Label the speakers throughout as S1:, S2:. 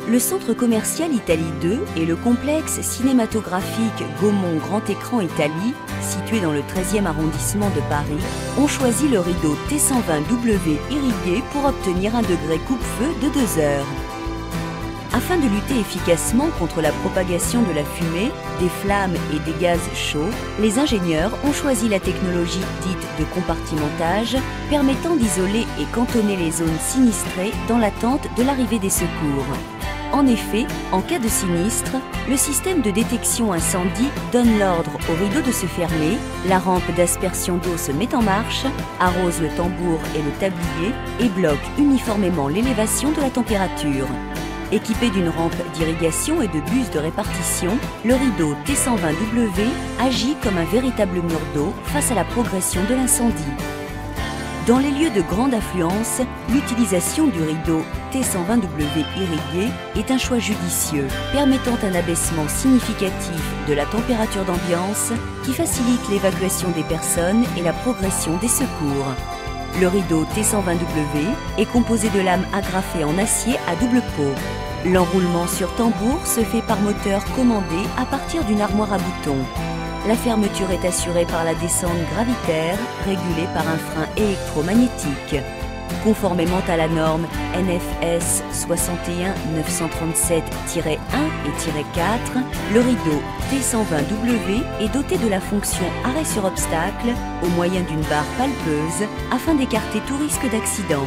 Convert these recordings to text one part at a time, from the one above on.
S1: Le centre commercial Italie 2 et le complexe cinématographique Gaumont Grand Écran Italie, situé dans le 13e arrondissement de Paris, ont choisi le rideau T120W irrigué pour obtenir un degré coupe-feu de 2 heures. Afin de lutter efficacement contre la propagation de la fumée, des flammes et des gaz chauds, les ingénieurs ont choisi la technologie dite de compartimentage, permettant d'isoler et cantonner les zones sinistrées dans l'attente de l'arrivée des secours. En effet, en cas de sinistre, le système de détection incendie donne l'ordre au rideau de se fermer, la rampe d'aspersion d'eau se met en marche, arrose le tambour et le tablier et bloque uniformément l'élévation de la température. Équipé d'une rampe d'irrigation et de bus de répartition, le rideau T120W agit comme un véritable mur d'eau face à la progression de l'incendie. Dans les lieux de grande affluence, l'utilisation du rideau T120W irrigué est un choix judicieux, permettant un abaissement significatif de la température d'ambiance qui facilite l'évacuation des personnes et la progression des secours. Le rideau T120W est composé de lames agrafées en acier à double pot. L'enroulement sur tambour se fait par moteur commandé à partir d'une armoire à boutons. La fermeture est assurée par la descente gravitaire, régulée par un frein électromagnétique. Conformément à la norme NFS 61 937-1 et -4, le rideau T120W est doté de la fonction arrêt sur obstacle au moyen d'une barre palpeuse afin d'écarter tout risque d'accident.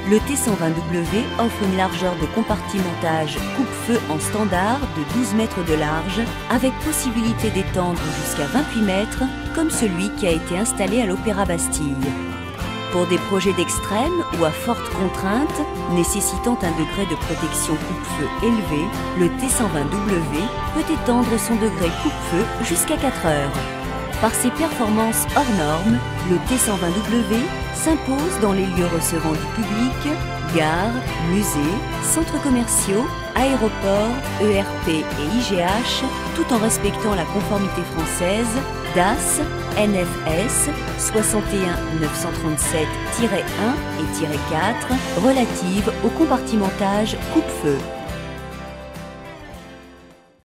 S1: Le T120W offre une largeur de compartimentage coupe-feu en standard de 12 mètres de large avec possibilité d'étendre jusqu'à 28 mètres comme celui qui a été installé à l'Opéra Bastille. Pour des projets d'extrême ou à forte contrainte, nécessitant un degré de protection coupe-feu élevé, le T120W peut étendre son degré coupe-feu jusqu'à 4 heures. Par ses performances hors normes, le T120W s'impose dans les lieux recevant du public, gares, musées, centres commerciaux, aéroports, ERP et IGH, tout en respectant la conformité française DAS NFS 61 937-1 et -4 relative au compartimentage coupe-feu.